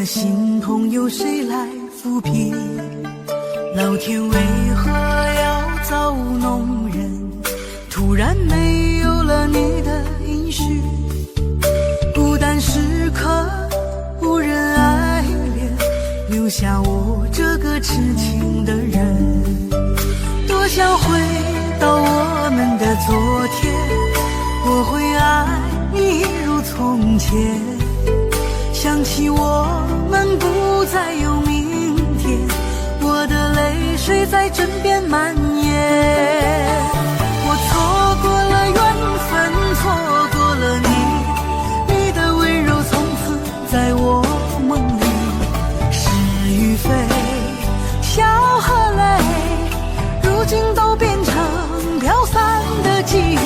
的心痛由谁来抚平？老天为何要造物弄人？突然没有了你的音讯，孤单时刻无人爱恋，留下我这个痴情的人。多想回到我们的昨天，我会爱你如从前。想起我们不再有明天，我的泪水在枕边蔓延。我错过了缘分，错过了你，你的温柔从此在我梦里。是与非，笑和泪，如今都变成飘散的记忆。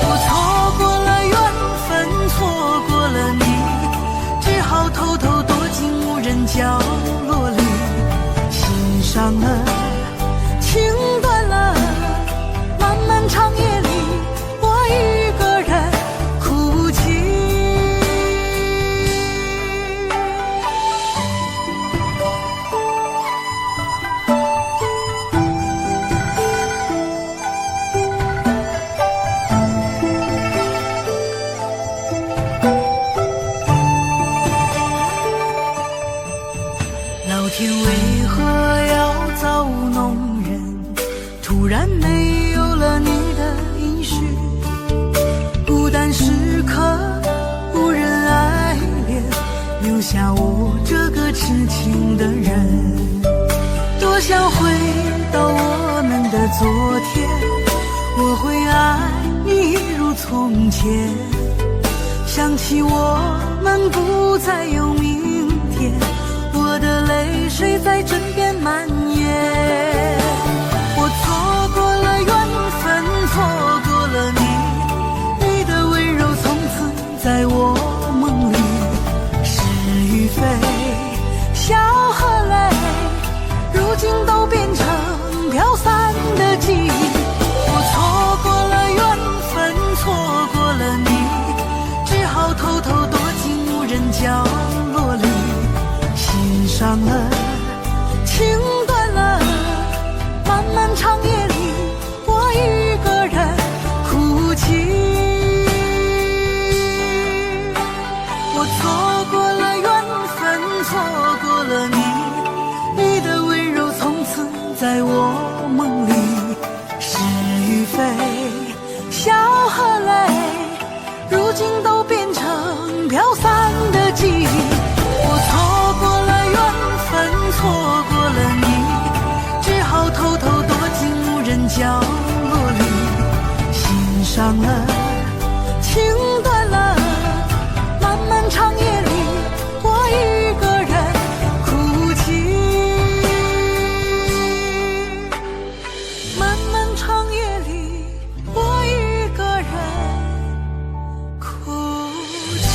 我错过了缘分，错过了你，只好偷偷躲进无人角落里。心伤了，情断了，漫漫长夜里，我一个人哭泣。老天为何要造物弄人？突然没有了你的音讯，孤单时刻无人爱恋，留下我这个痴情的人。多想回到我们的昨天，我会爱你如从前。想起我们不再有明天，我的泪水在枕边蔓延。我错过了缘分，错过了你，你的温柔从此在我梦里。是与非，笑和泪，如今都变成飘散的记忆。我错过了缘分，错过了你，只好偷偷躲进无人角落里。心伤了，情断了，漫漫长夜里，我一个人哭泣。我错过了缘分，错过了你，你的温柔从此在我梦里。是与非，笑和泪，如今都变成飘散的记忆。我错过了缘分，错过了你，只好偷偷躲进无人角落里。心伤了，情断了，漫漫长夜里，我一个人哭泣。漫漫长夜里，我一个人哭泣。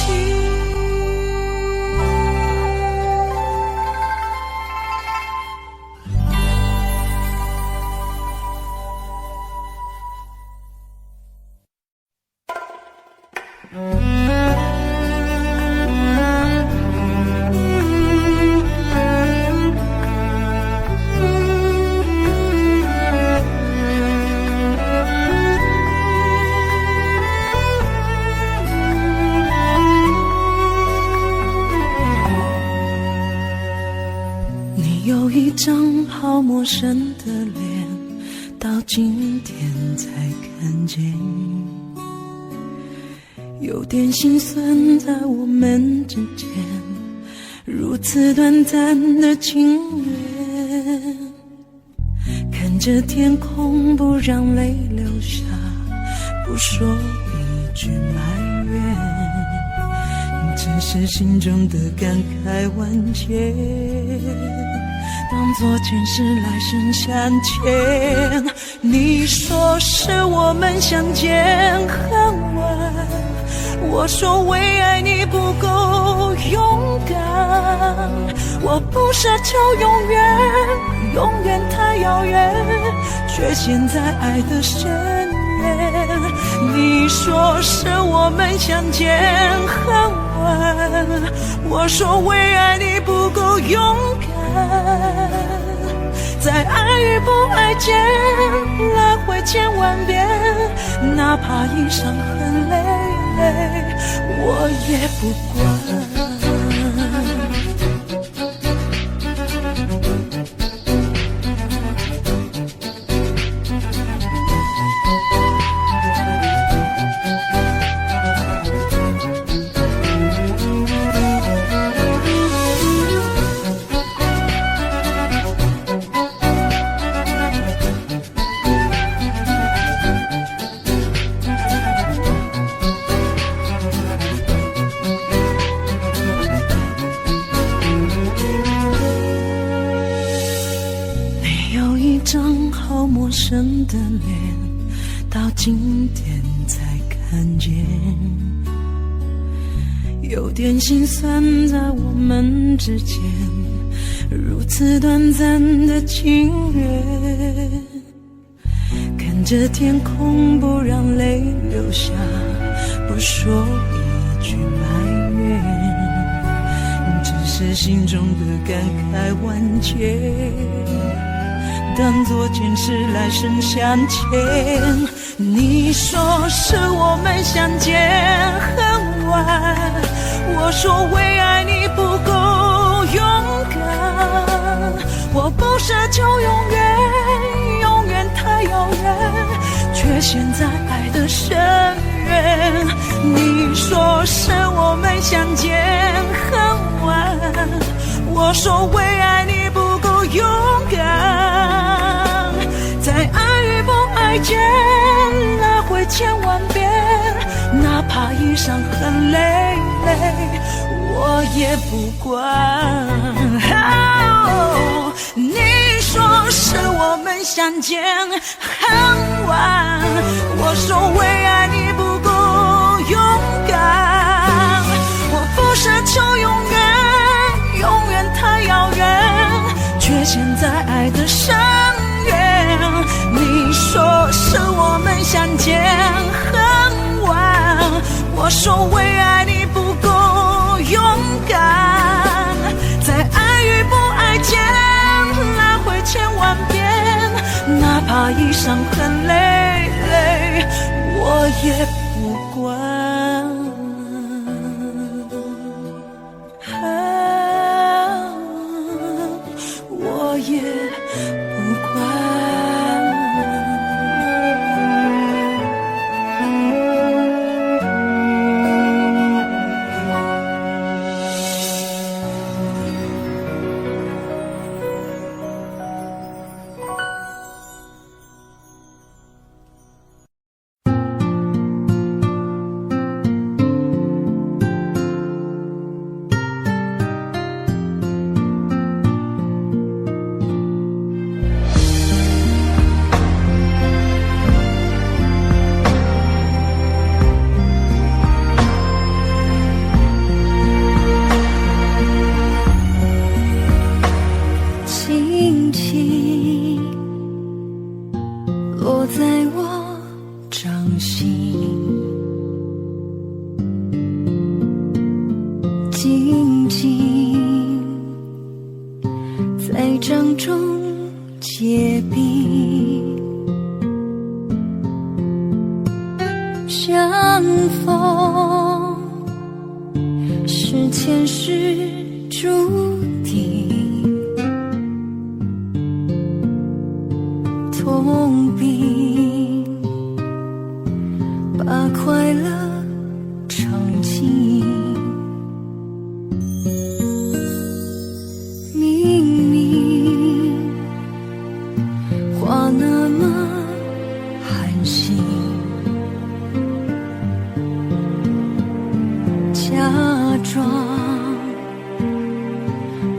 你有一张好陌生的脸，到今天才看见，有点心酸在我们之间，如此短暂的情缘。看着天空不让泪流下，不说一句埋怨，只是心中的感慨万千，当作前世来生相欠。你说是我们相见恨晚，我说为爱你不够勇敢。我不奢求永远，永远太遥远，却陷在爱的深渊。你说是我们相见恨晚，我说为爱你不够勇敢，在爱与不爱间来回千万遍，哪怕一伤痕累累，我也不管。陌生的脸，到今天才看见，有点心酸在我们之间，如此短暂的情缘，看着天空不让泪流下，不说一句埋怨，只是心中的感慨万千，当作前世来生相欠。你说是我们相见很晚，我说为爱你不够勇敢，我不奢求永远，永远太遥远，却陷在爱的深渊。你说是我们相见很晚，我说为爱你不够勇敢，在爱与不爱间来回千万遍，哪怕一伤痕累累，我也不管。你说是我们相见很晚，我说为爱你不够勇敢，我不奢求永远，永远太遥远，却陷在爱的深渊。你说是我们相见很晚，我说为爱你不够勇敢，在爱与不爱间来回千万遍，哪怕一伤痕累累，我也不管。我也不管。静静在掌中结冰，相逢是前世注定，痛并把快乐尝尽。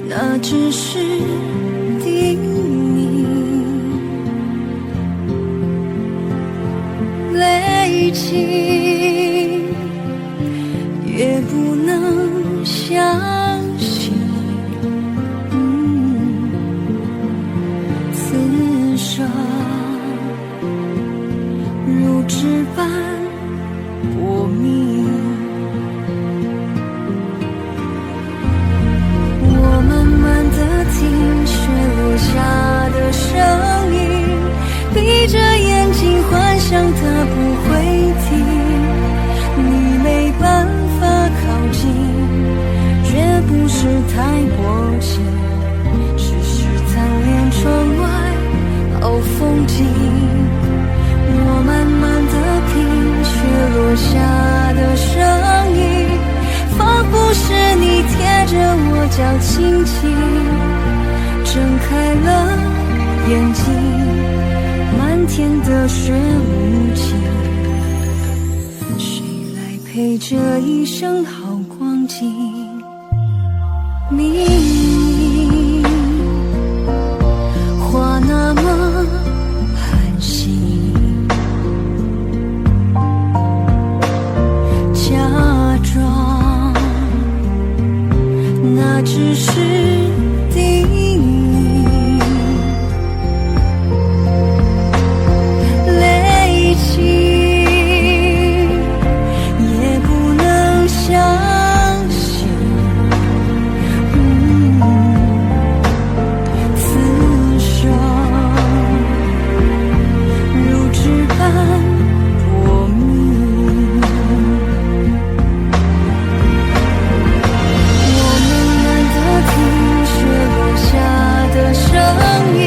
那只是叮咛，累积越不能相信，此生如纸般薄命。是太过气，只是贪恋窗外好风景。我慢慢地听雪落下的声音，仿佛是你贴着我脚轻轻睁开了眼睛，漫天的雪无情，谁来陪这一生好光景？明明话那么寒心，假装那只是定义，累积也不能相信，此生如纸般薄命。我们难得听雪落下的声音，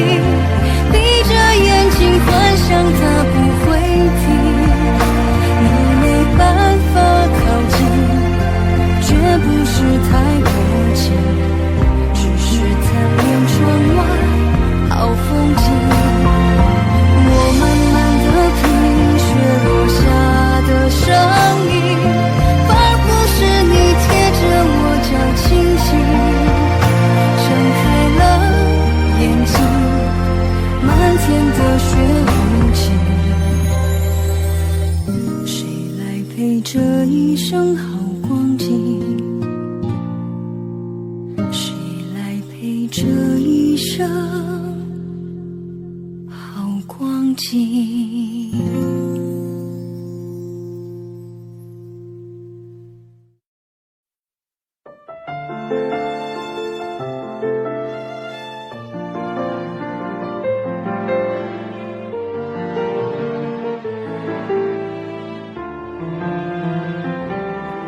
闭着眼睛幻想它不会停，你没办法靠近，绝不是太过气，只是贪恋窗外好风景。我慢慢地听雪落下的声音，仿佛是你贴着我脚轻轻睁开了眼睛，漫天的雪无情，谁来陪这一生好光景？谁来陪这一生好光景？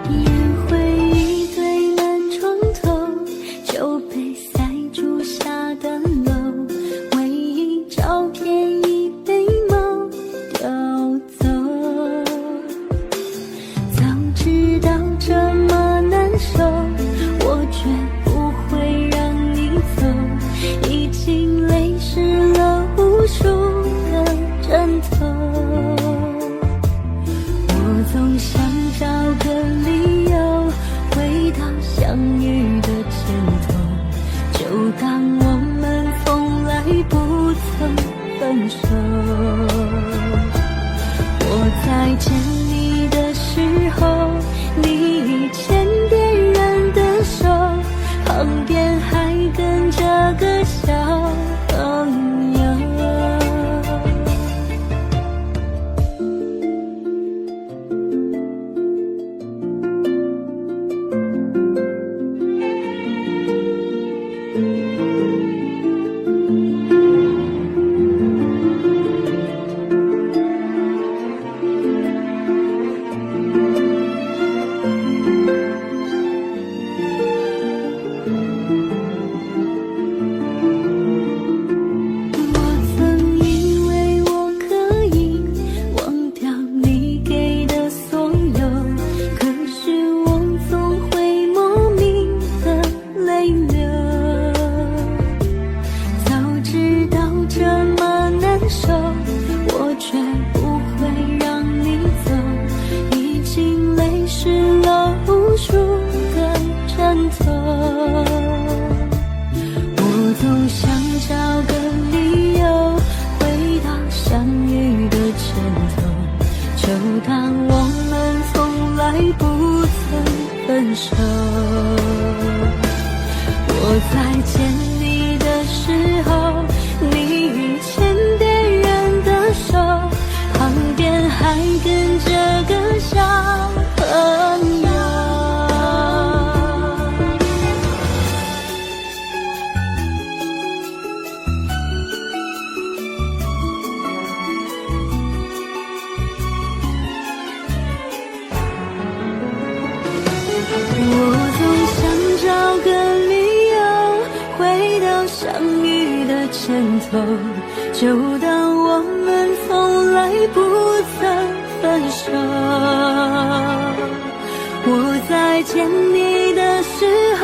烟灰一堆满床头，酒杯塞住下的漏，唯一照片已被猫叼走。早知道这么难受，我绝不会让你走，已经泪湿了无数个枕头。我总想找个理由回到相遇的前头，就当我们从来不曾分手。我在见你的时候，你牵别人的手，旁边还跟着个小朋友。分手。我在见你的时候，你牵别人的手，旁边还跟着个小朋友。我总想找个先走，就当我们从来不曾分手。我在牵你的时候，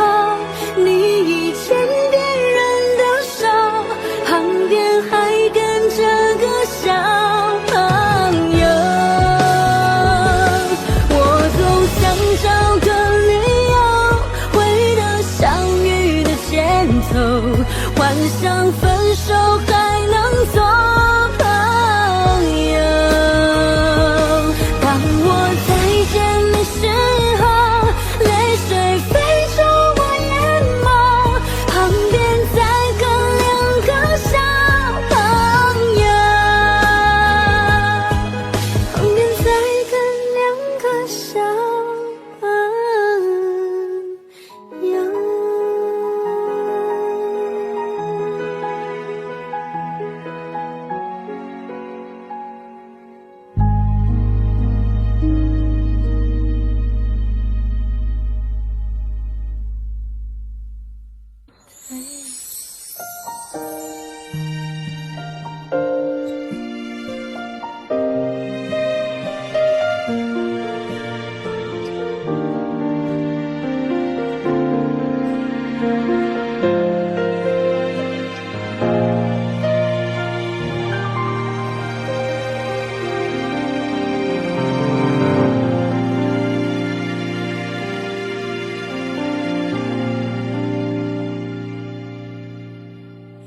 你已牵别人的手，旁边还跟着个小朋友。我总想找个理由，回到相遇的前头，幻想分手还能做朋友。当我再见的时候，泪水飞出我眼眸，旁边再跟两个小朋友，旁边再跟两个小朋友。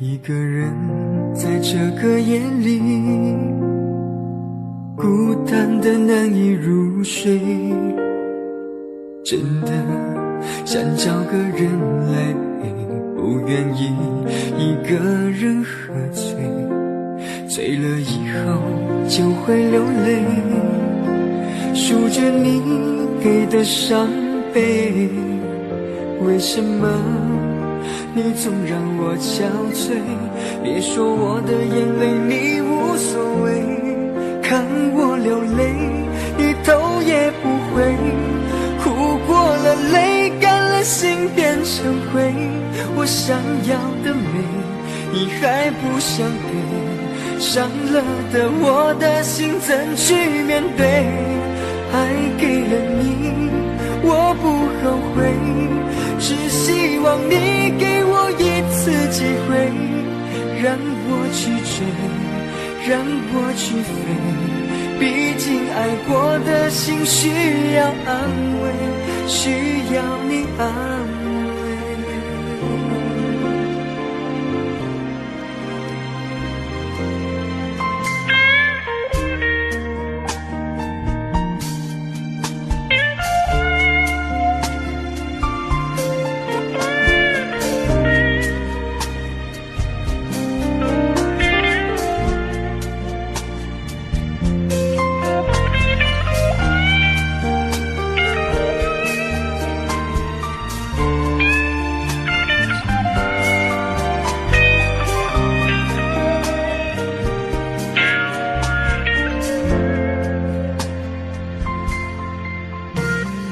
一个人在这个夜里，孤单的难以入睡，真的想找个人来陪，不愿意一个人喝醉，醉了以后就会流泪，数着你给的伤悲，为什么你总让我憔悴？别说我的眼泪你无所谓，看我流泪你头也不回，哭过了泪干了心变成灰，我想要的美你还不想给，伤了的我的心怎去面对？爱给了你我不后悔，只希望你给我一次机会，让我去追，让我去飞，毕竟爱过的心需要安慰，需要你安慰。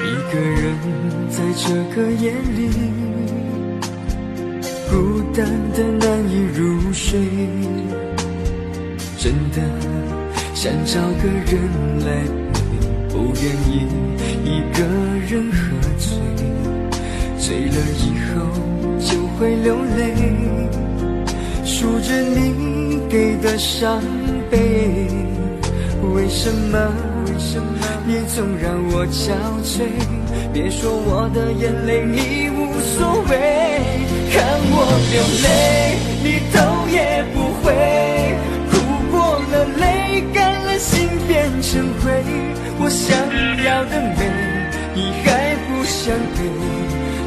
一个人在这个夜里，孤单的难以入睡，真的想找个人来陪，不愿意一个人喝醉，醉了以后就会流泪，数着你给的伤悲，为什么你总让我憔悴？别说我的眼泪你无所谓，看我流泪你头也不回，哭过了泪干了心变成灰，我想要的美你还不想给，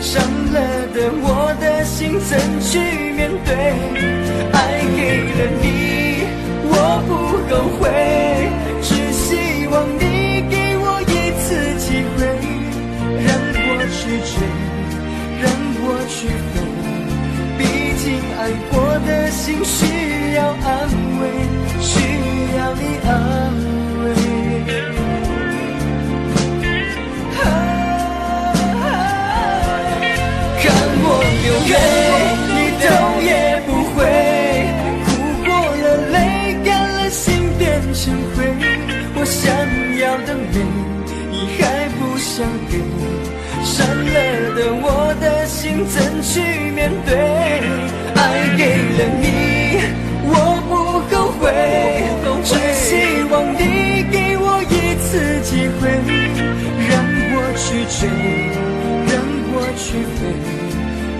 伤了的我的心怎去面对？爱给了你我不后悔，只希望你给我一次机会，让我去追，让我去飞，毕竟爱过的心需要安慰，需要你安慰。看我流泪你头也不回，我的心怎去面对？爱给了你，我不后悔，只希望你给我一次机会，让我去追，让我去飞。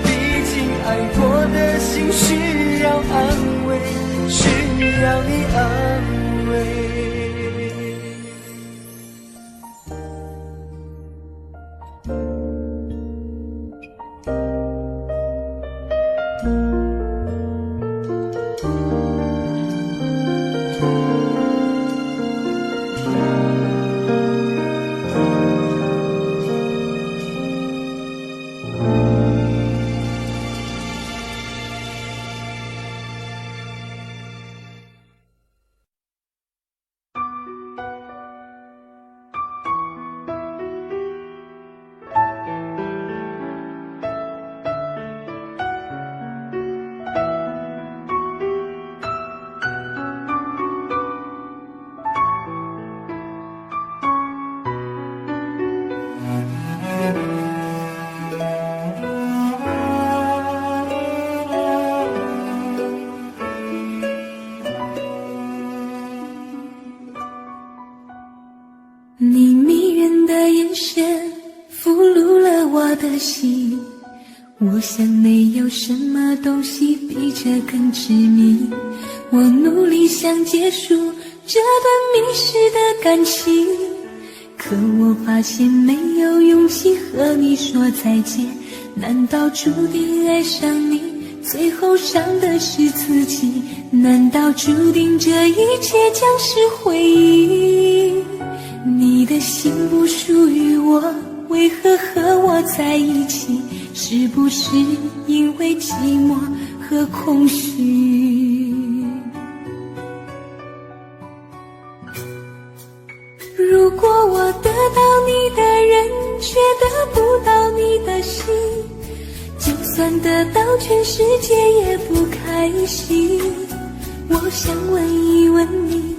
毕竟爱过的心需要安慰，需要你安慰。你迷人的眼神俘虏了我的心，我想没有什么东西比这更致命。我努力想结束这段迷失的感情，可我发现没有勇气和你说再见。难道注定爱上你，最后伤的是自己？难道注定这一切将是回忆？你的心不属于我，为何和我在一起？是不是因为寂寞和空虚？如果我得到你的人，却得不到你的心，就算得到全世界也不开心。我想问一问你，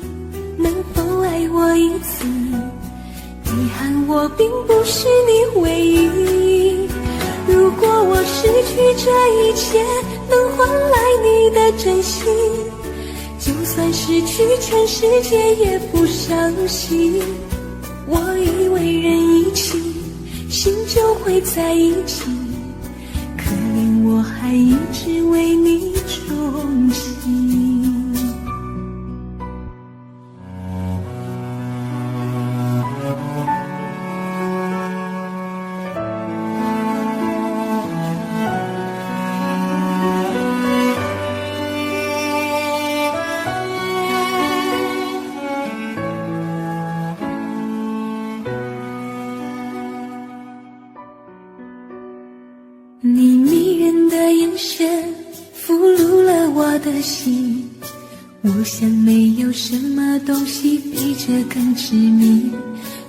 能否爱我一次？遗憾我并不是你唯一。如果我失去这一切，能换来你的真心，就算失去全世界也不伤心。我以为人一起，心就会在一起，可怜我还一直为你憧憬。你迷人的眼神俘虏了我的心，我想没有什么东西比这更致命。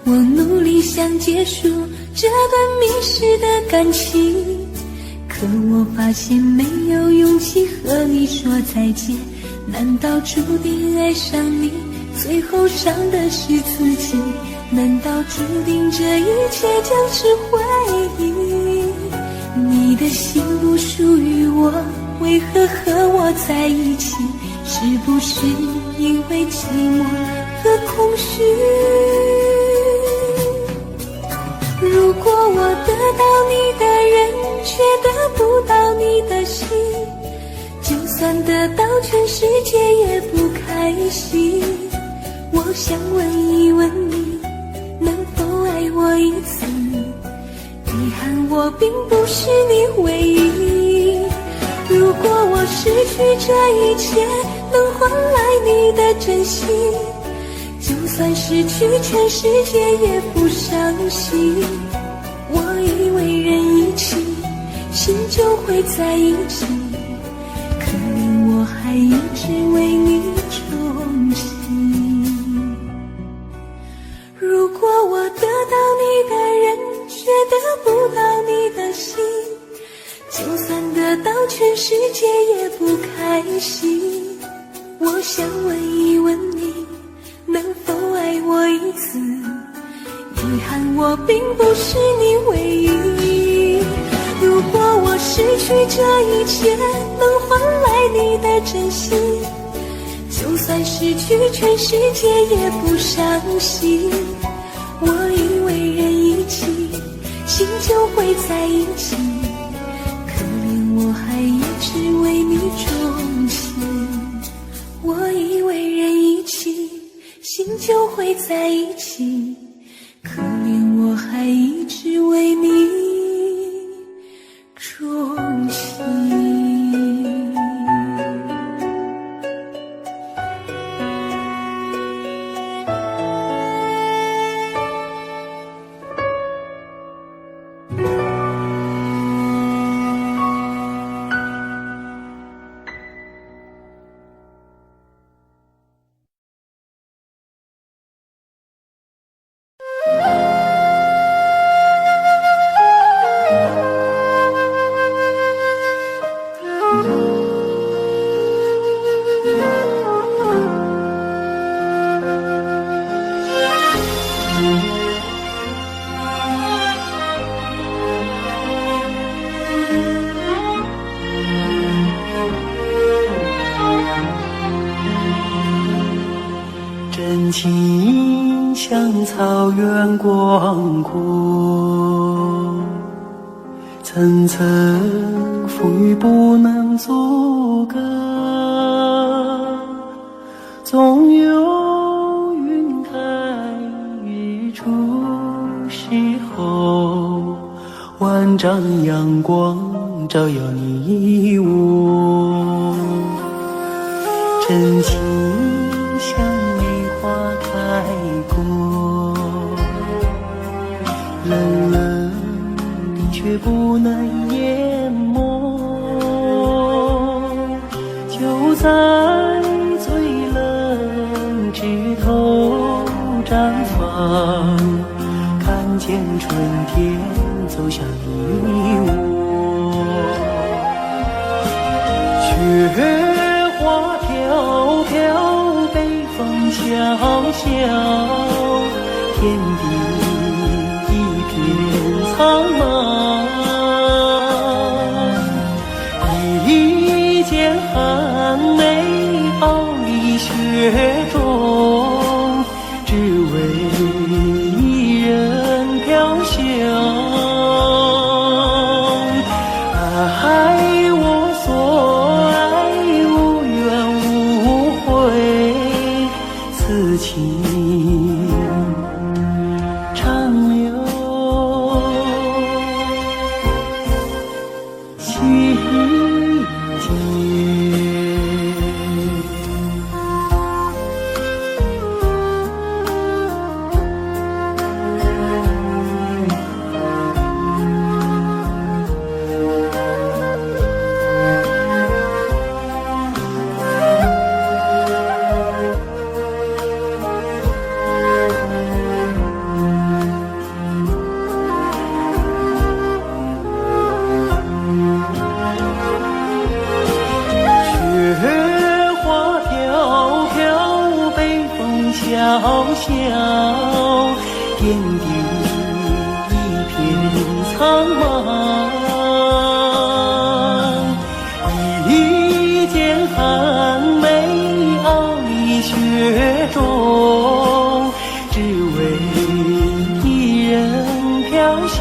我努力想结束这段迷失的感情，可我发现没有勇气和你说再见。难道注定爱上你，最后伤的是自己？难道注定这一切将是回忆？你的心不属于我，为何和我在一起？是不是因为寂寞和空虚？如果我得到你的人，却得不到你的心，就算得到全世界也不开心。我想问一问你，能否爱我一次？遗憾我并不是你唯一。如果我失去这一切，能换来你的真心，就算失去全世界也不伤心。我以为人一起，心就会在一起，可怜我还一直为你憧憬。如果我得到你的人，却得不到你的心，就算得到全世界也不开心。我想问一问你，能否爱我一次？遗憾我并不是你唯一。失去这一切能换来你的真心，就算失去全世界也不伤心。我以为人一起，心就会在一起，可怜我还一直为你钟情。我以为人一起，心就会在一起，可怜我还一直为你钟情。真情像草原广阔，层层风雨不能阻隔，总有云开日出时候，万丈阳光照耀你我。真情像梅花开过，冷冷的却不能淹没，就在最冷枝头绽放，看见春天走向你我。雪花飘飘，北风萧萧，天地一片苍茫。一剑寒梅傲立雪中，只为一人飘香。爱我所爱，无怨无悔，此情长留心间。萧萧，天地一片苍茫。一剑寒梅傲立雪中，只为一人飘香。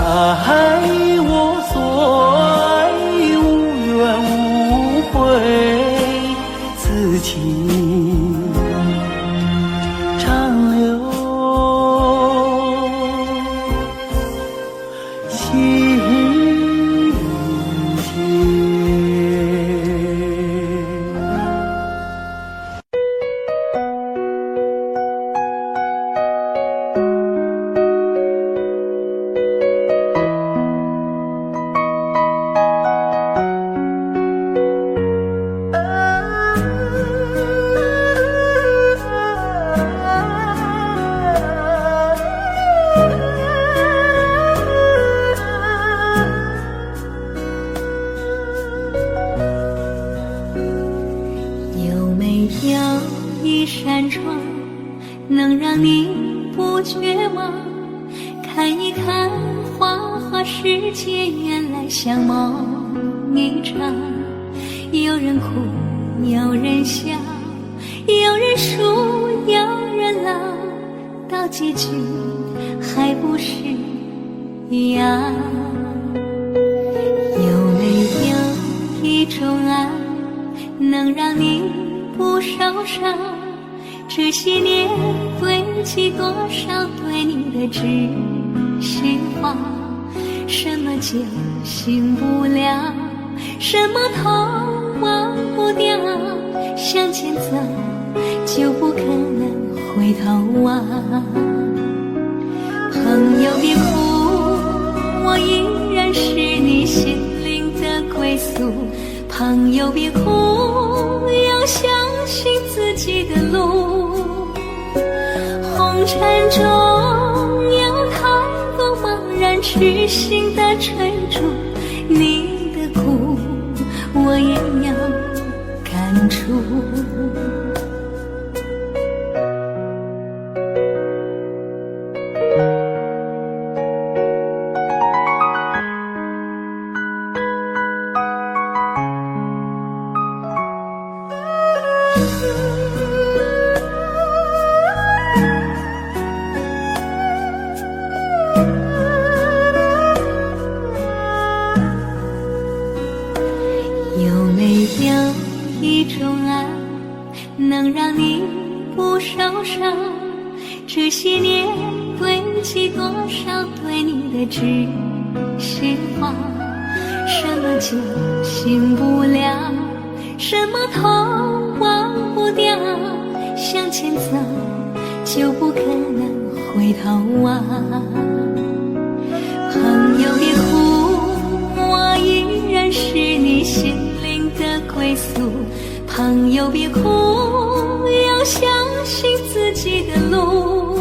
爱我所爱，无怨无悔，此情长留心间。一扇窗，能让你不绝望，看一看花世界原来像梦一场，有人哭，有人笑，有人输，有人老，到结局还不是一样。有没有一种爱，能让你不受伤？这些年堆积多少对你的知识话，什么救醒不了，什么痛忘不掉，向前走就不可能回头望。朋友别哭，我依然是你心灵的归宿。朋友别哭，要相信自己的路。红尘中有太多茫然痴心的追逐，你的苦我也有感触。有没有一种爱，能让你不受伤？这些年堆积多少对你的知识话，什么救醒不了，什么痛忘不掉，向前走就不可能回头望。朋友别哭，我依然是你心灵的归宿。朋友别哭，要相信自己的路。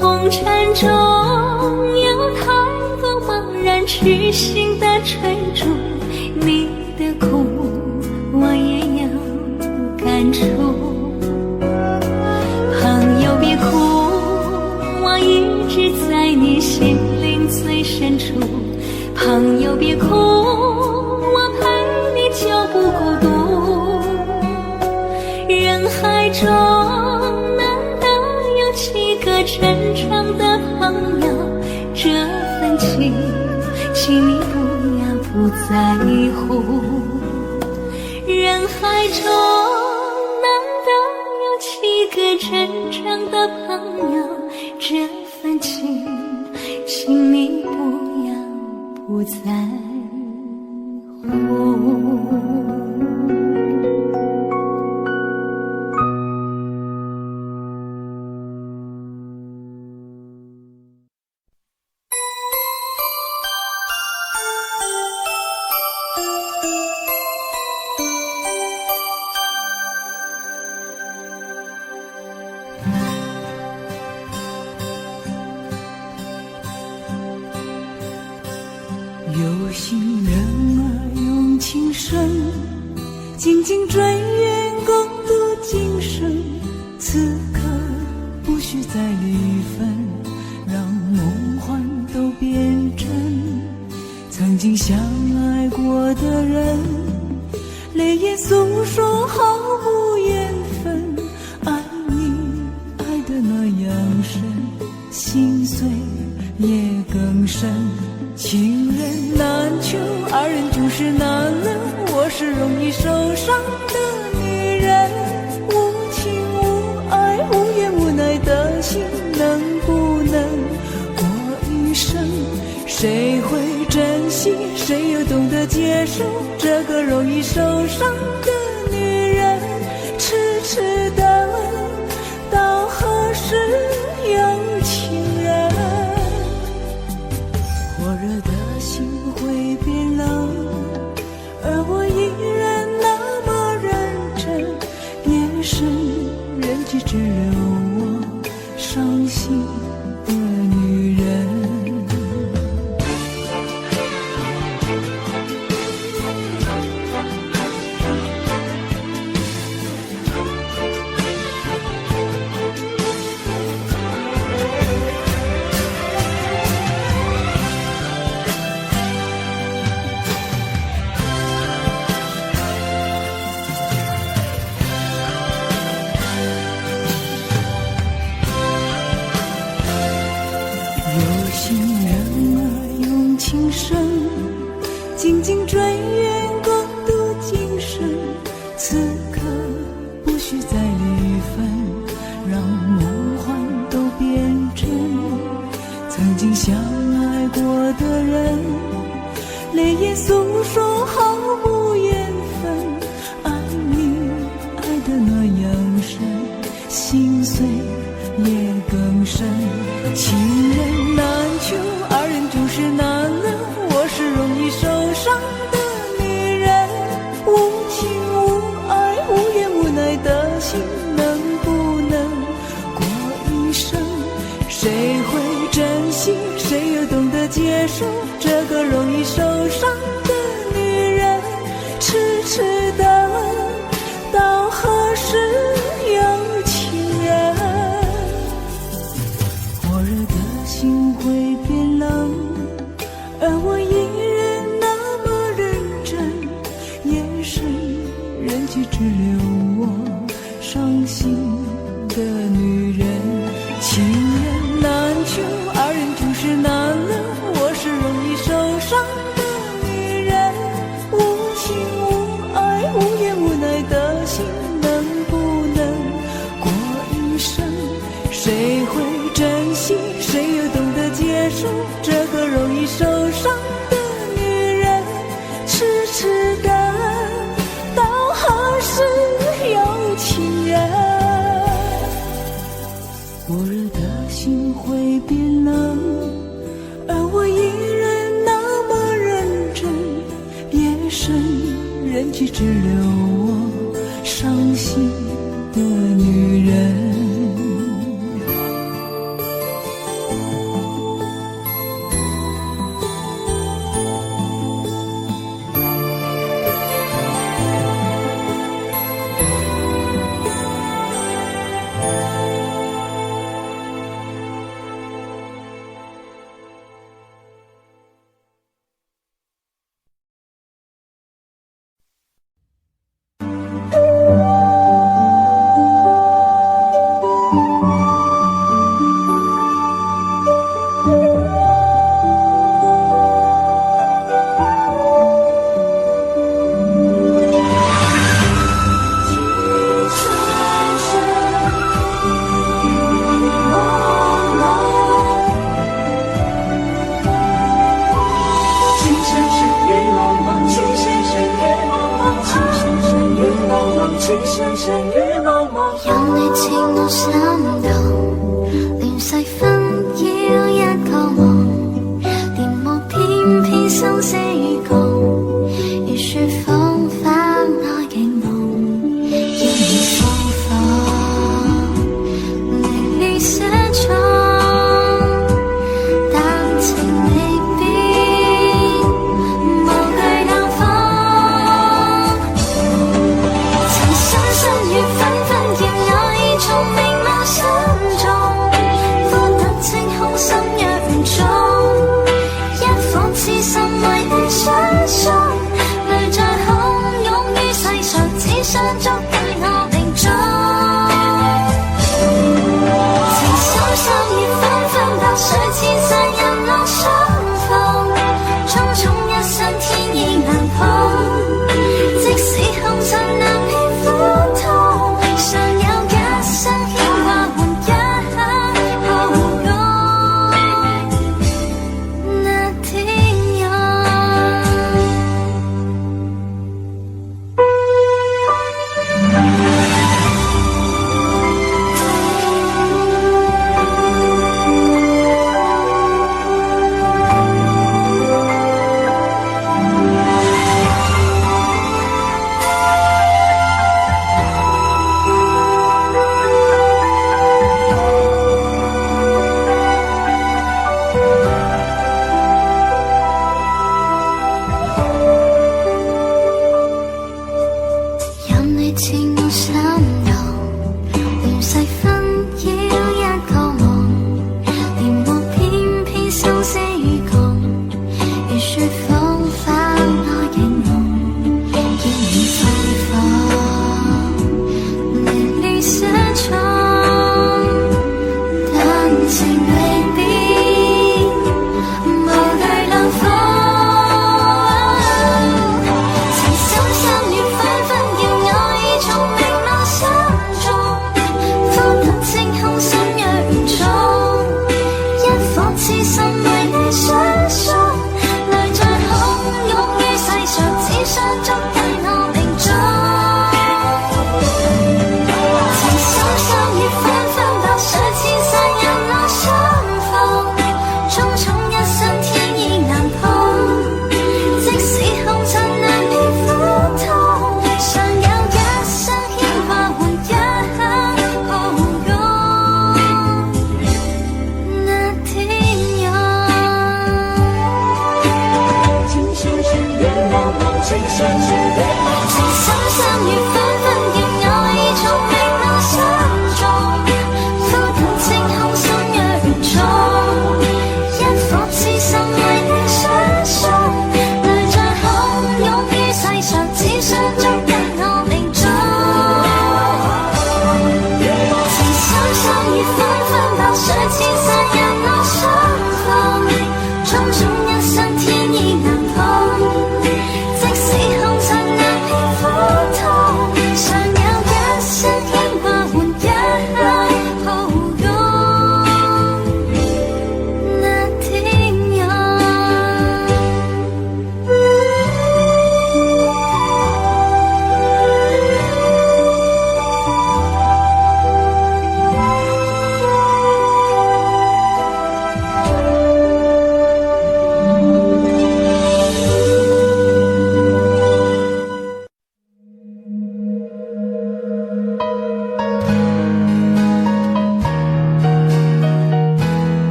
红尘中有太多茫然痴心的追逐，你的苦我也有感触。朋友别哭，我一直在你心灵最深处。朋友别哭，我陪你就不孤独。人海中难得有几个真诚的朋友，这份情请你不要不在乎。人海中难得有几个真诚的朋友，这份情请你不要不在乎。有心人儿用情深，紧紧追远共度今生。此刻不需再离分，让梦幻都变真。曾经相爱过的人，泪眼诉说毫无缘分。爱你爱得那样深，心碎也更深。情人难求，二人就是难了。我是容易受伤的女人，无情无爱无怨无奈的心，能不能过一生？谁会珍惜，谁又懂得接受这个容易受伤的女人？痴痴的问，到何时有情人？火热的心会变冷，而我依然那么认真。夜深人迹只留我伤心的女人。心人儿用情深，紧紧追远共度今生。此刻不需再离分，让梦幻都变真。曾经相爱过的人，泪眼诉说毫无缘分。爱你爱得那样深，心碎也更深。情人难求，二人就是难了。我是容易受伤的女人，无情无爱无怨无奈的心，能不能过一生？谁会珍惜，谁又懂得接受这个容易受伤的女人？痴痴的到何时有情人？火热的心会变冷，而我依然那么认真。夜深人去只留我伤心的女人。情人难求，二人就是难了。我是容易受伤的女人，无情无爱无怨无奈的心，能不能过一生？谁会珍惜，谁又懂得接受这个容易受伤的女人？痴痴的到何时有情人？火热的心会变冷，而我依然那么认真。夜深人去只留我伤心的女人。有你似我心動，亂世紛擾一個夢，連無偏偏生死共，如雪風花愛景夢，要你放放離離寫錯，但情未變，無懼冷風，曾深深雨紛紛，讓我已從明眸深藏。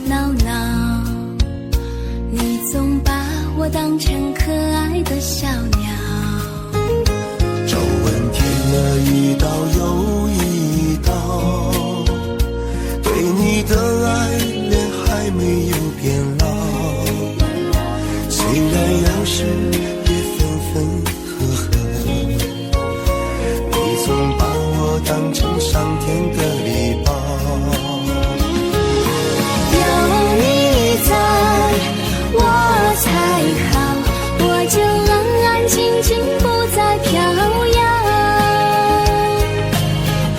闹闹，你总把我当成可爱的小鸟。皱纹填了一道又一道，对你的爱恋还没有变老。虽然有时也分分合合，你总把我当成上天的礼包。有你在我才好，我就安安静静不再飘摇，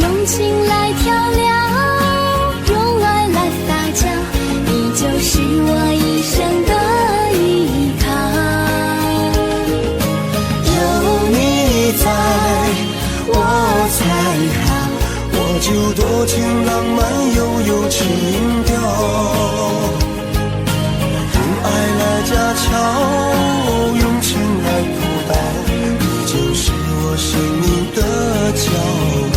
用情来调料，用爱来发酵，你就是我一生的依靠。有你在我才好，我就多情浪漫又有情调，用爱来家巧，用情来辅导，你就是我生命的骄傲。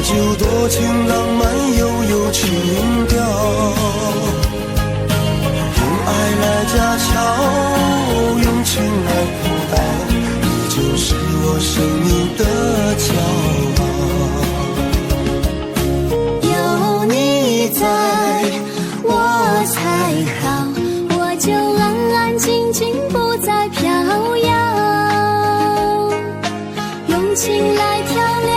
就多情浪漫又有情调，用爱来家巧，用情来辅导，你就是我生命的骄傲。有你在我才好，我就安安静静不再飘摇，用情来调料，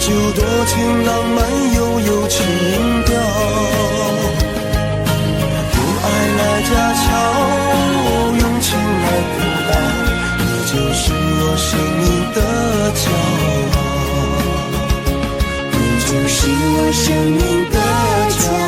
就多情浪漫又有情调，用爱来家巧，用情来辅导，你就是我生命的骄傲，你就是我生命的骄傲。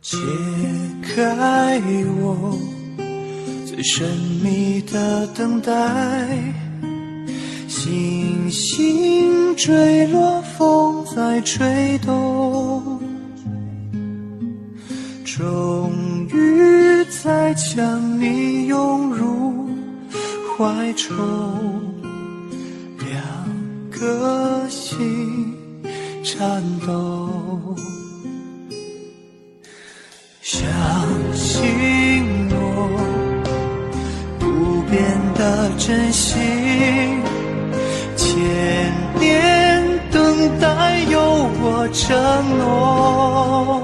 解开我最神秘的等待，星星坠落，风在吹动，终于再将你涌入怀中，两个心颤抖。相信我，不变的真心，千年等待有我承诺。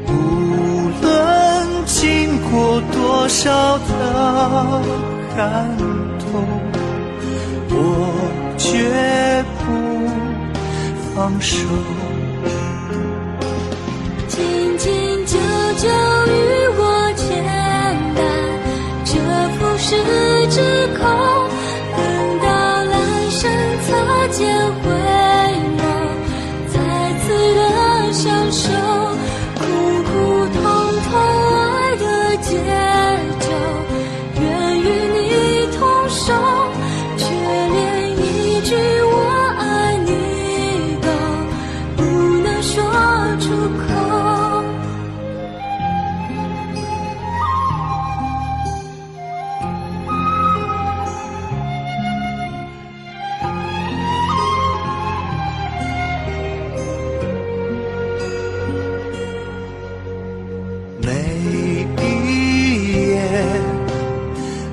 无论经过多少的寒冬，我绝不放手。紧紧久久与我牵绊，这浮世之口，等到来生擦肩回眸，再次的相守，苦苦痛痛爱的节奏，愿与你同守，却连一句我爱你都不能说出口。每一夜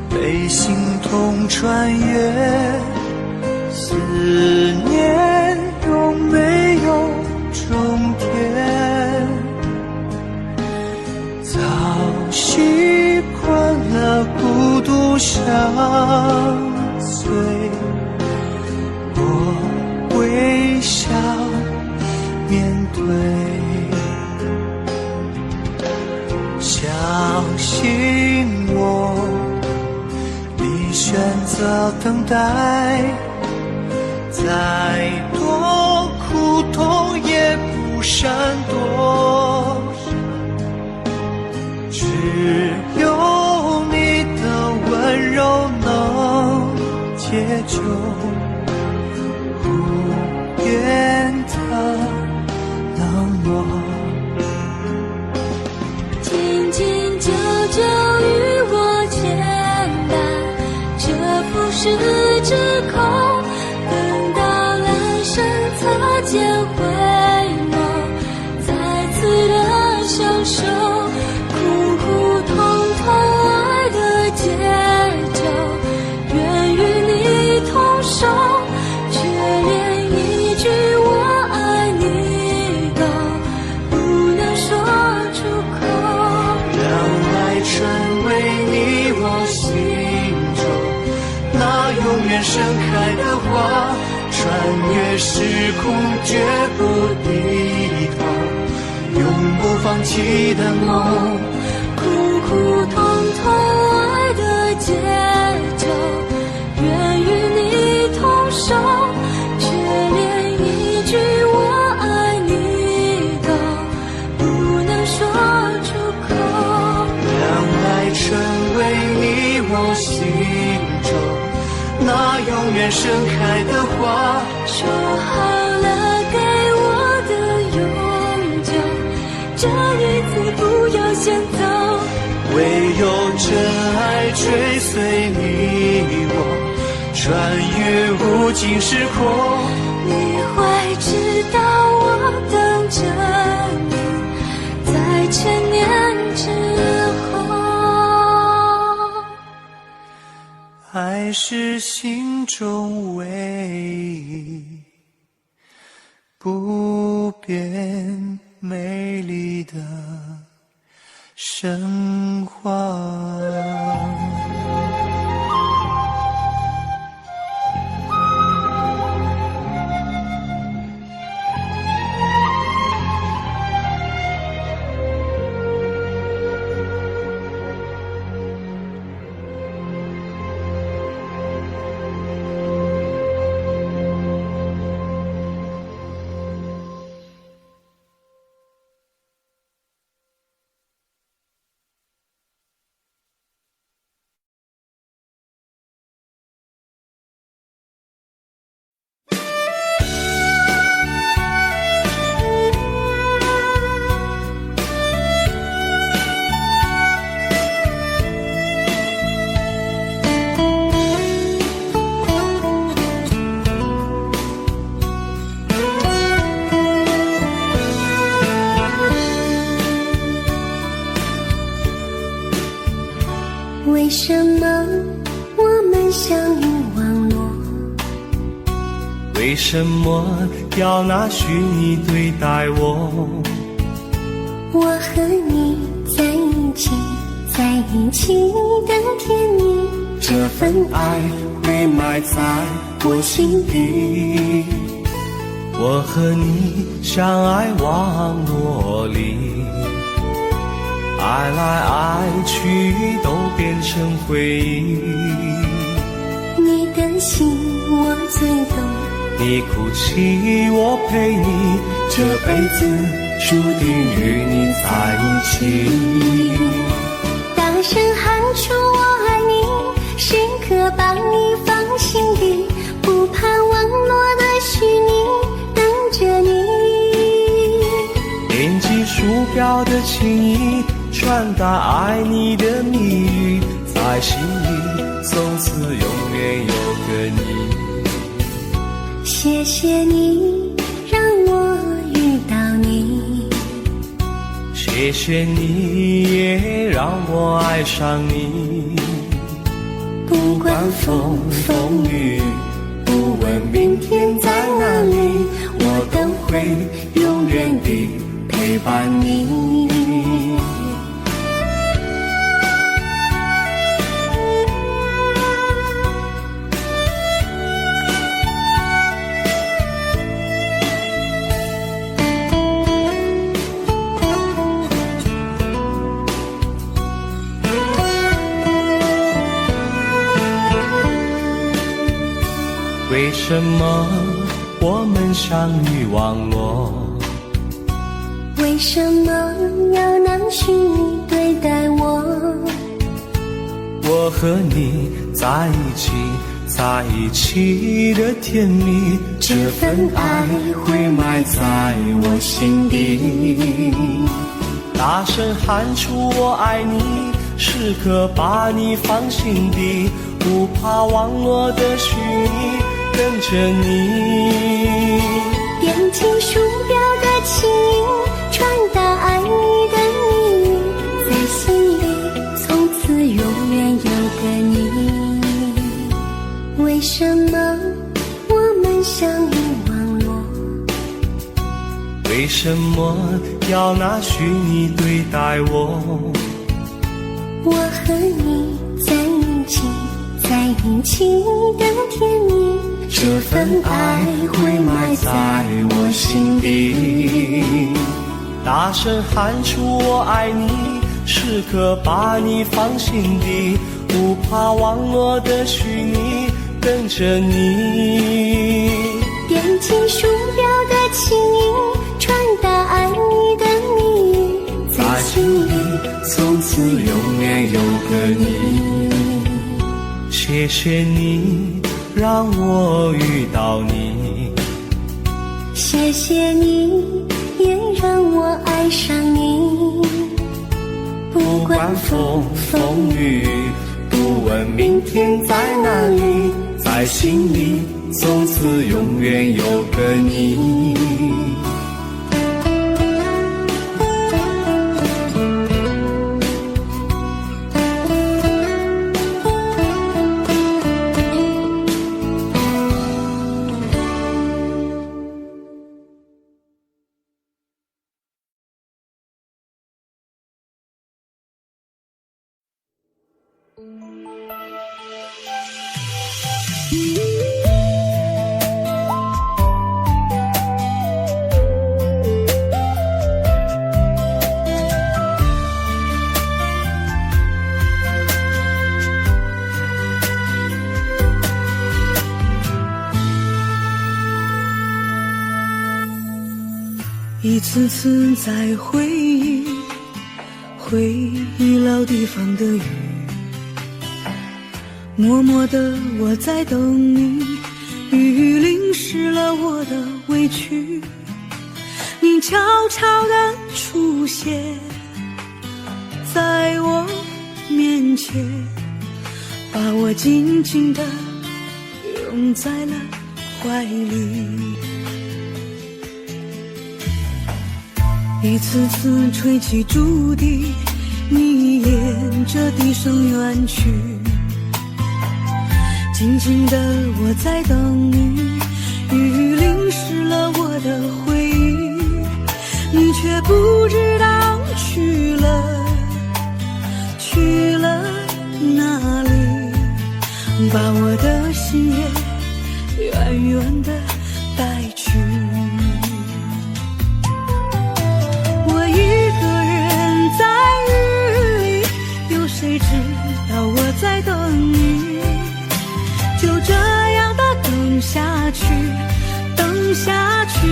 被心痛穿越，思念有没有终点？早习惯了孤独相随，我微笑面对。相信我，你选择等待，再多苦痛也不闪躲，只有你的温柔能解救无言的冷漠。紧紧久久与我牵绊，这浮世之口，等到来生擦肩回眸，再次的相守，苦苦痛痛爱的节奏，愿与你同守，却连一句我爱你都不能说出口。成为你我心中那永远盛开的花，穿越时空绝不低头，永不放弃的梦，苦苦痛痛爱的节奏，愿与你同守，却连一句我爱你都不能说出口。成为你我心中那永远盛开的花，说好了给我的永久，这一次不要先走，唯有真爱追随你我，穿越无尽时空。你会知道我等着你，在千年之后。爱是心中唯一不变美丽的神话。们相遇网络。为什么要拿虚拟对待我？我和你在一起，在一起的甜蜜，这份爱会埋在我心底。我和你相爱网络里，爱来爱去都变成回忆。你的心我最懂，你哭泣我陪你，这辈子注定与你在一起。大声喊出我爱你，时刻把你放心底，不怕网络的虚拟，等着你。点击鼠标的情意，传达爱你的蜜语，在心里从此永远有个你。谢谢你让我遇到你，谢谢你也让我爱上你。不管风风雨，不问明天在哪里，我都会永远地陪伴你。为什么我们相遇网络？为什么要拿虚拟对待我？我和你在一起，在一起的甜蜜，这份爱会埋在我心底。大声喊出我爱你，时刻把你放心底，不怕网络的虚拟，跟着你。点击鼠标的情音，传达爱你的蜜语，在心里从此永远有个你。为什么我们相遇网络？为什么要拿虚拟对待我？我和你在一起，在一起的甜蜜，这份爱会埋在我心底。大声喊出我爱你，时刻把你放心底，不怕网络的虚拟，跟着你。点击鼠标的情音，传达爱你的蜜语，在心里从此永远有个你。谢谢你让我遇到你，谢谢你也让我爱上你。不管风风雨，不问明天在哪里，在心里从此永远有个你。一次次在回忆老地方的雨，默默的我在等你，雨淋湿了我的委屈，你悄悄地出现在我面前，把我紧紧地拥在了怀里。一次次吹起竹笛，你沿着笛声远去，静静的我在等你，雨淋湿了我的回忆，你却不知道去了哪里，把我的心也远远地带去。我一个人在雨里，有谁知道我在等你？就这样的等下去，等下去。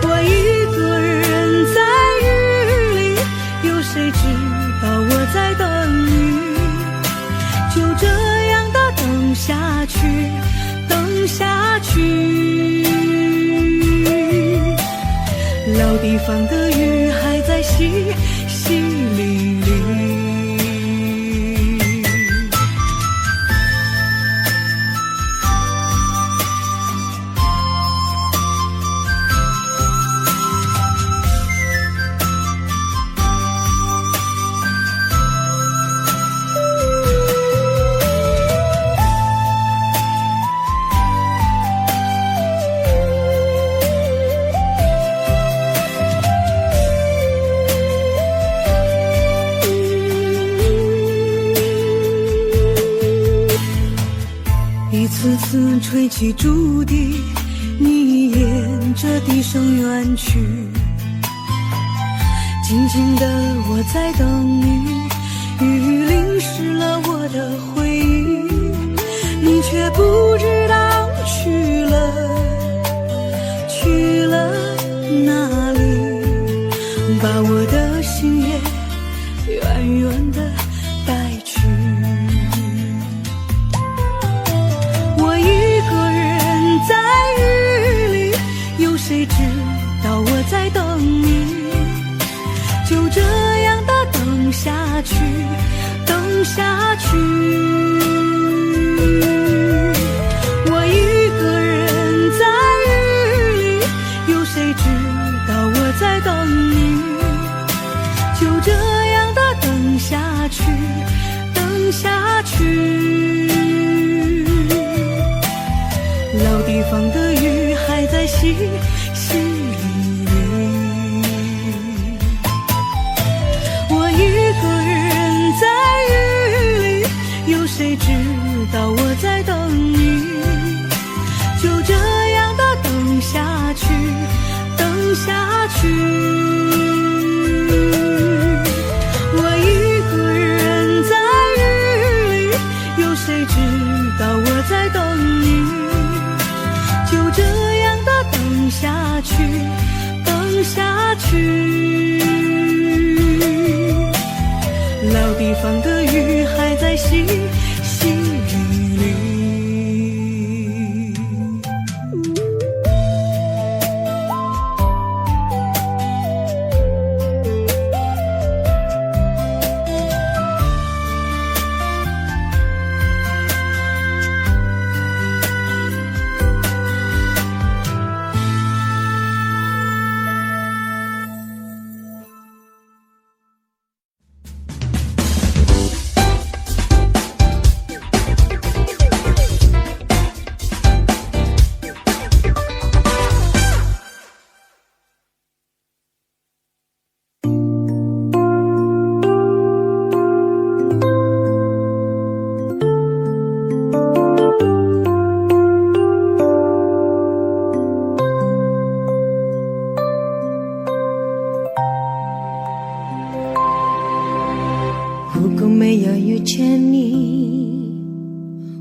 我一个人在雨里，有谁知道我在等你？就这样的等下去，等下去。老地方的雨还在淅淅沥沥。一次次吹起竹笛，你沿着笛声远去。静静的我在等你，雨淋湿了我的回忆，你却不知道去了哪里，把我的心也远远地带去。谁知道我在等你？就这样的等下去，等下去。我一个人在雨里，有谁知道我在等你？就这样的等下去，等下去。老地方的雨还在淅淅沥沥，我一个人在雨里，有谁知道我在等你？就这样的等下去，等下去。我一个人在雨里，有谁知道我在等你？就这样的等下去，等下去。老地方的雨还在淅淅沥沥。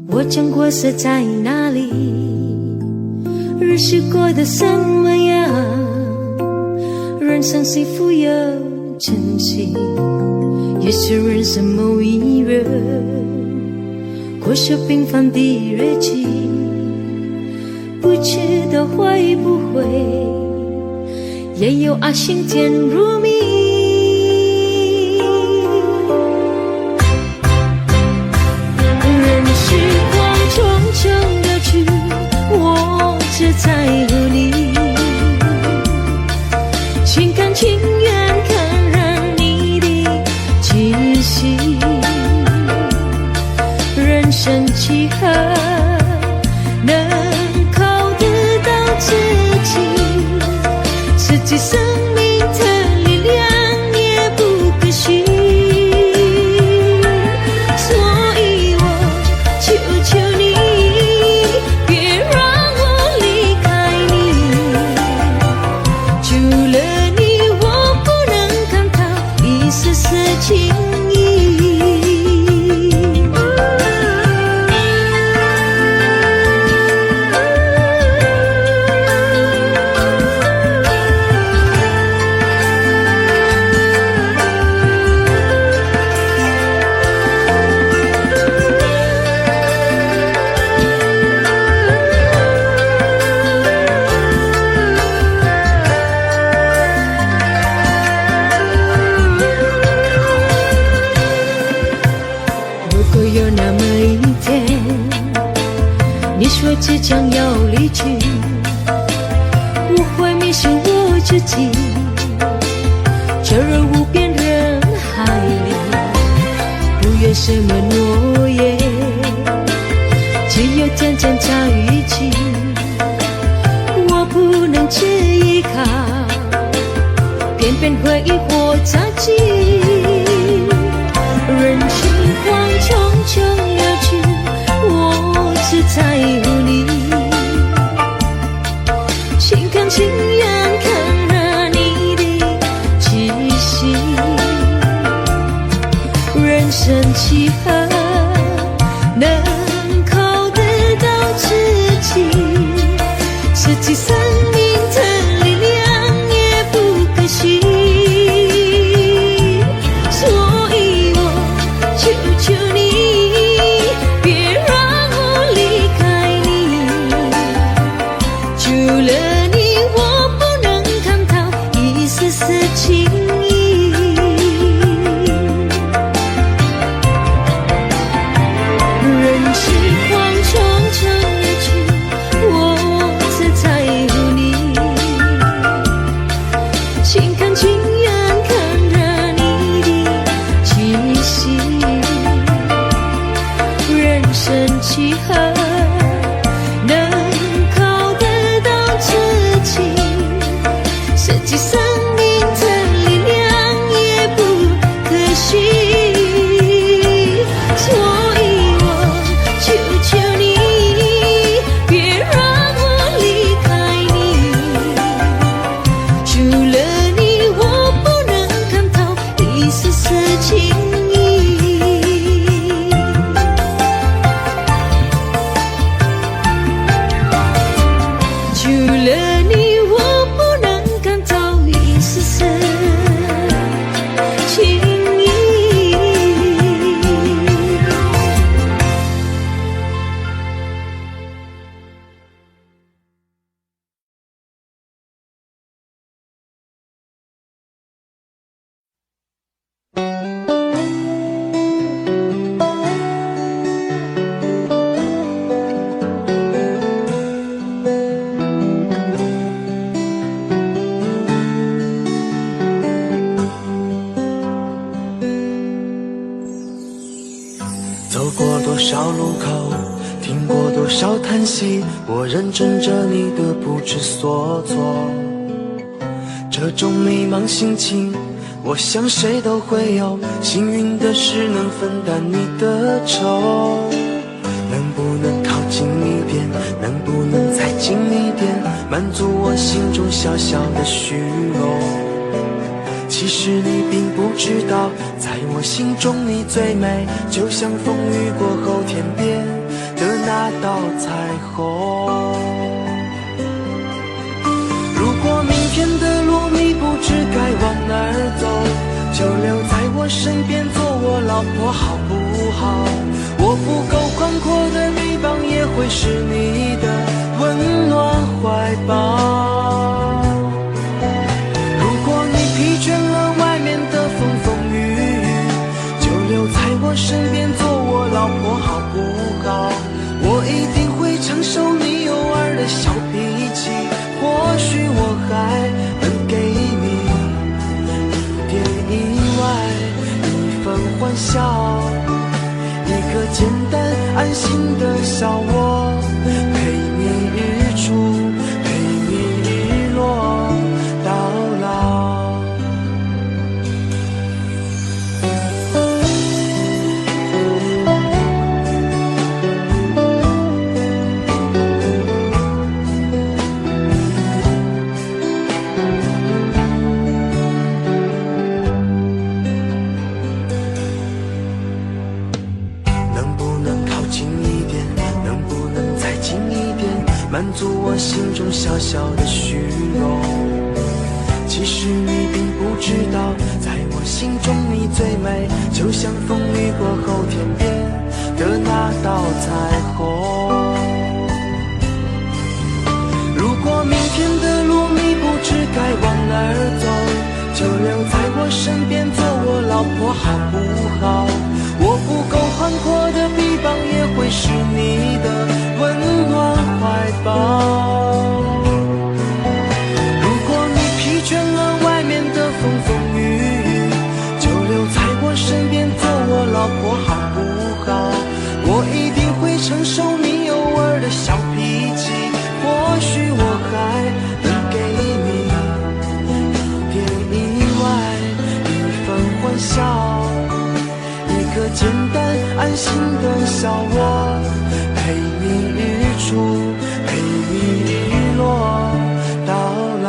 我将过色在哪里？日子过得怎么样？人生幸福有珍惜，也是人生某一日，过着平凡的日子，不知道会不会也有爱情甜如蜜。终的去，我只在乎你，心甘情愿感染你的气息。有那么一天，你说即将要离去，我会迷失我自己，坠入无边人海里，不愿什么诺言，只有渐渐在一起。我不能只依靠，偏偏回忆或着急，人心慌匆匆流去，我只在乎你，心甘情愿看着你的气息，人生几何能靠得到自己，实际生命的力量也不可惜，所以我求求你，别让我离开你，除了你我不能看到一丝丝情意，人世慌匆匆而去，我只在乎你，心甘情愿看着你的气息，人生几何能靠得到自己，实际生命的力量也不可惜，所以我求求你，别让我离开你，除了你我不能看到一丝丝情意，除了你我不能看到一丝丝情意。走过多少路口，听过多少叹息，我认真着你的不知所措。这种迷茫心情，我想谁都会有。幸运的是能分担你的愁，能不能靠近一点，能不能再近一点，满足我心中小小的虚荣。其实你并不知道，在我心中你最美，就像风雨过后天边的那道彩虹。如果明天的路你不知该往哪儿走，就留在我身边做我老婆好不好？我不够宽阔的臂膀也会是你的温暖怀抱。疲倦了外面的风风雨雨，就留在我身边做我老婆好不好？我一定会承受你偶尔的小脾气，或许我还能给你一点意外，一份欢笑，一个简单安心的小窝，陪你日出，陪你日落到老。满足我心中小小的虚荣。其实你并不知道，在我心中你最美，就像风雨过后天边的那道彩虹。如果明天的路你不知该往哪儿走，就留在我身边做我老婆好不好？我不够宽阔的笑，我陪你日出，陪你日落到老。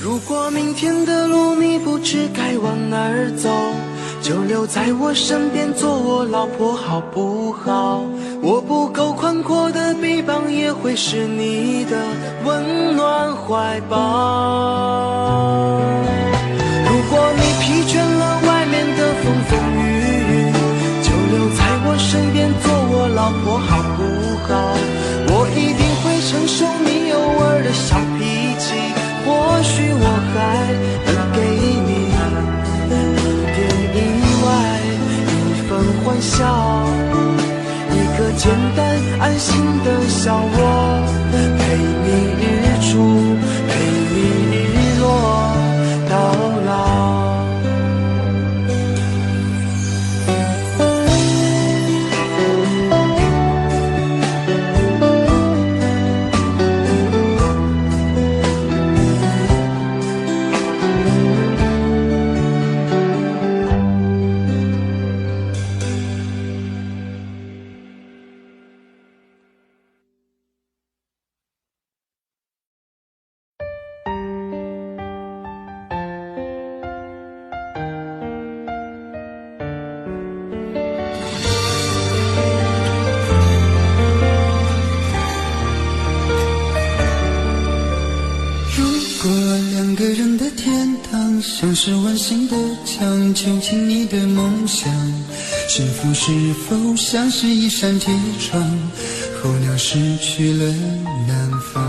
如果明天的路你不知该往哪儿走，就留在我身边做我老婆好不好？我不够宽阔的臂膀也会是你的温暖怀抱。如果你疲倦了外面的风风雨雨，就留在我身边做我老婆好不好？我一定会承受你偶尔的小脾气，或许我还能给你一点意外，一份欢笑，一个简单安心的笑，我陪你日出，陪你日落到老。像是温馨的墙，囚禁你的梦想。幸福是否像是一扇铁窗，候鸟失去了南方。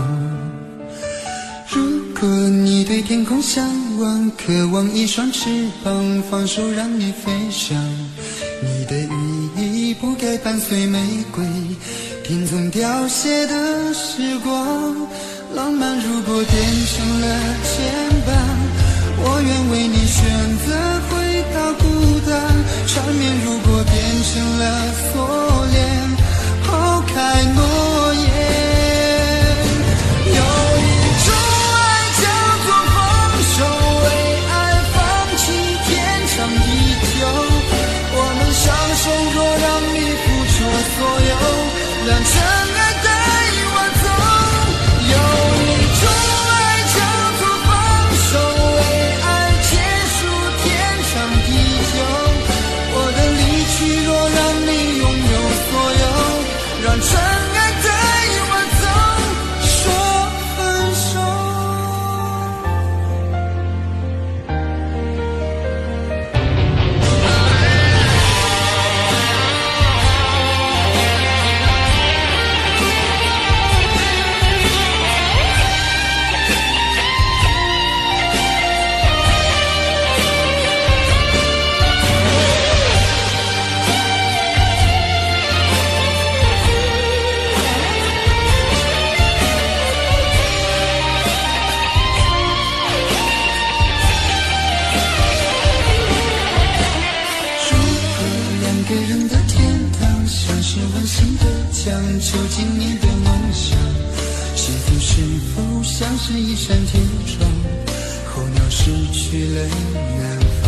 如果你对天空向往，渴望一双翅膀，放手让你飞翔。你的羽翼不该伴随玫瑰，听从凋谢的时光。浪漫如果变成了牵绊，我愿为你选择回到孤单。缠绵如果变成了锁链，抛开诺言。有一种爱叫做放手，为爱放弃天长地久。我们相守，若让你付出所有，让真爱带我走。有一种爱叫做放手，为爱结束天长地久。我的离去，若让你拥有所有，让真爱带我走，说分手。囚禁你的梦想，幸福是否像是一扇铁窗，候鸟失去了南方。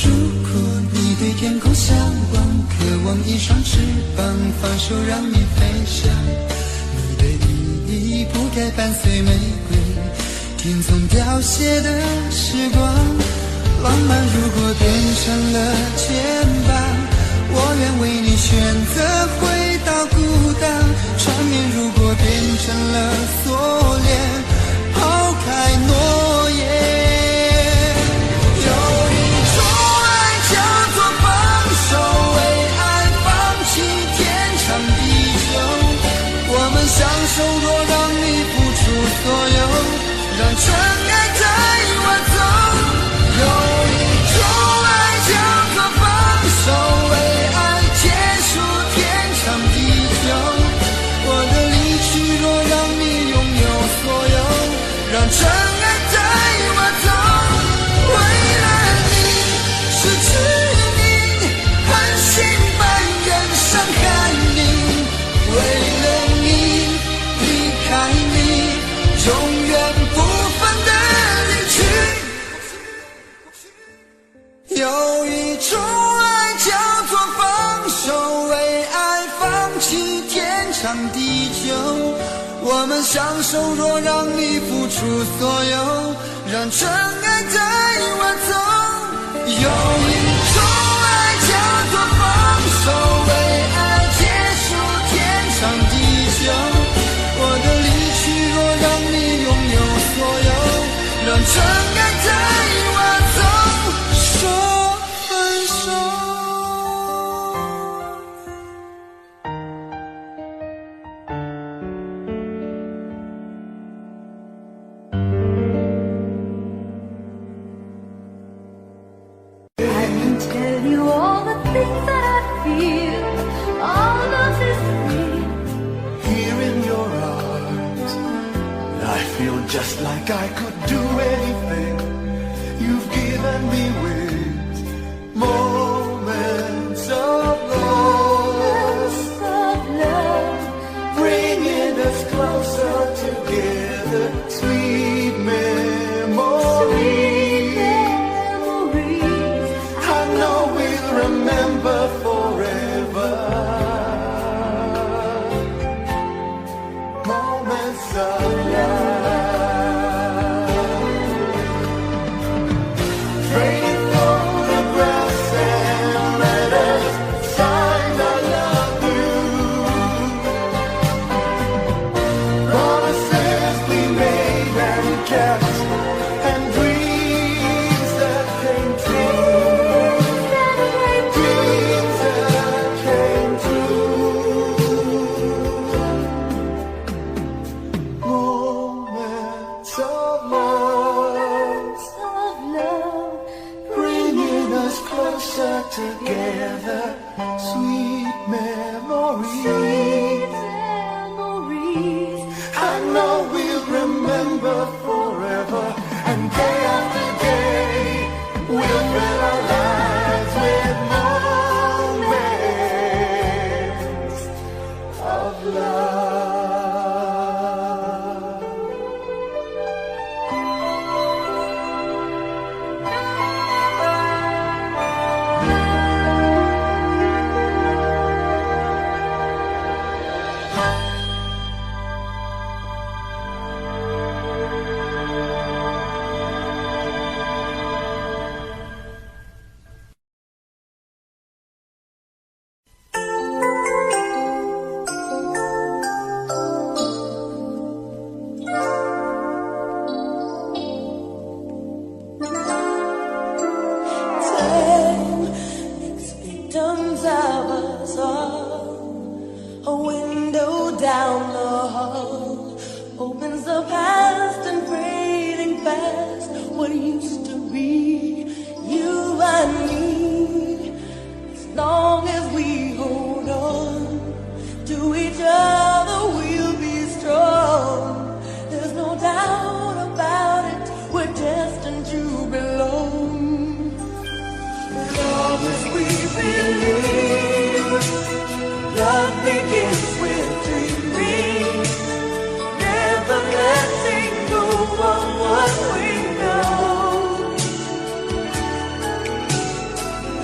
如果你对天空向往，渴望一双翅膀，放手让你飞翔。你的羽翼不该伴随玫瑰，听从凋谢的时光。浪漫如果变成了牵绊，我愿为你选择回到孤单。缠绵如果变成了锁链，抛开诺言。有一种爱叫做放手，为爱放弃天长地久。我们相守，若让你付出所有，让真爱带我走。有一种爱叫做放手，为爱结束天长地久。我的离去，若让你拥有所有，让真爱带我们相守，若让你付出所有，让真爱带我走。有一种爱叫做放手，为爱结束天长地久。我的离去，若让你拥有所有，让真爱带我走。说分手。Just like I could do anything you've given me with moments of love, bringing us closer together, sweet memories. I know we'll remember forever. Moments of love. Together, sweet memories. I know we'll remember forever, and day after day we'll fill our lives with moments of love. A window down the hall opens the past and fading fast. What used to be you and me, as long as we hold on to each other, we'll be strong. There's no doubt about it, we're destined to belong. Long as we believe, love begins with dreaming, never letting go of what we know.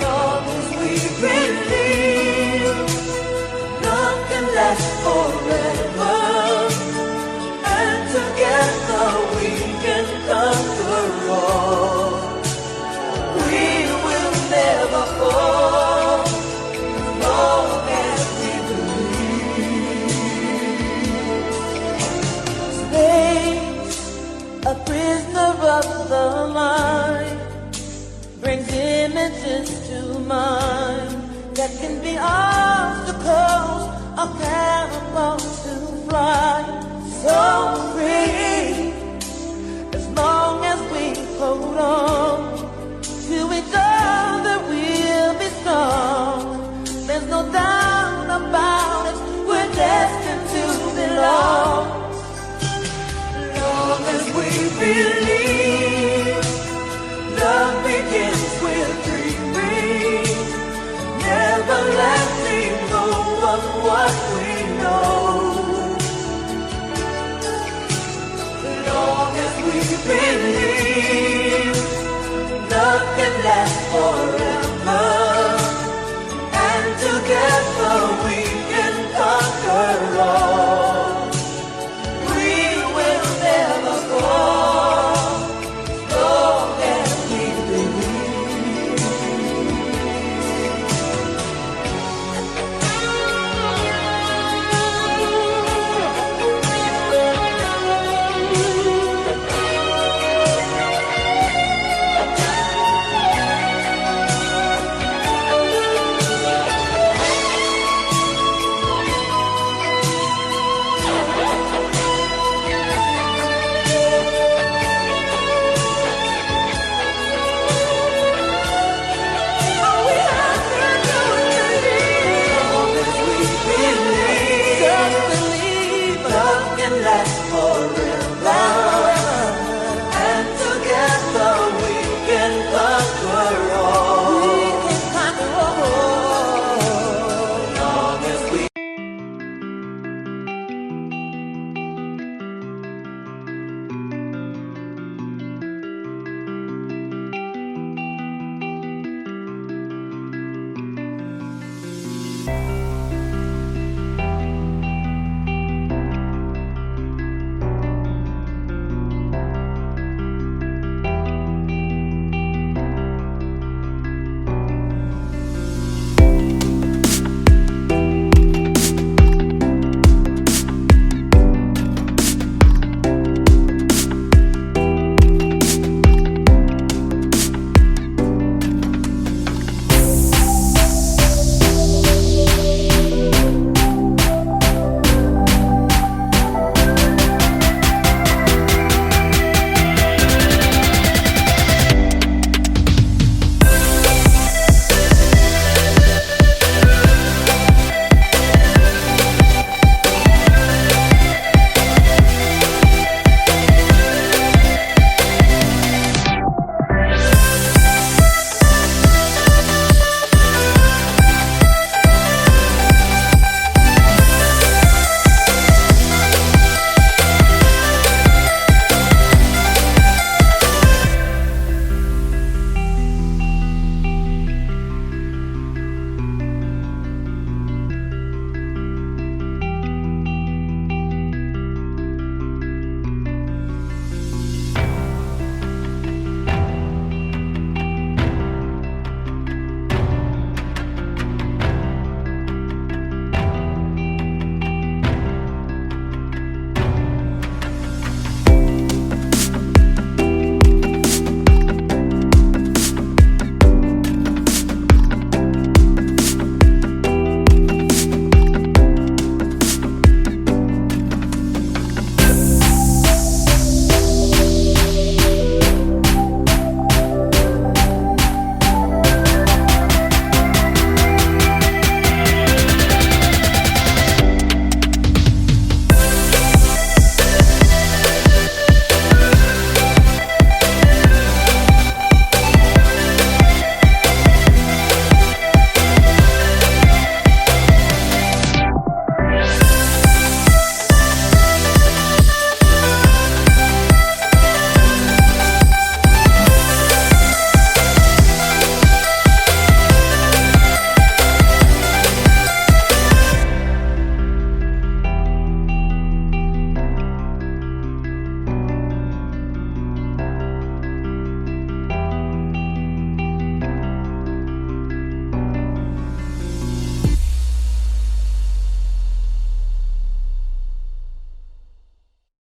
Long as we believe, love can last forever, and together we can conquer all. We will never fall, long as we believe. Space, a prisoner of the mind, brings images to mind that can be obstacles, a catapult to fly. So free, as long as we hold on to each other, we'll be strong. There's no doubt about it, we're destined to belong. Long as we believe, love begins with dreaming, never letting go of what we know. Long as we believe, love can last forever, and together we can conquer all. last forever.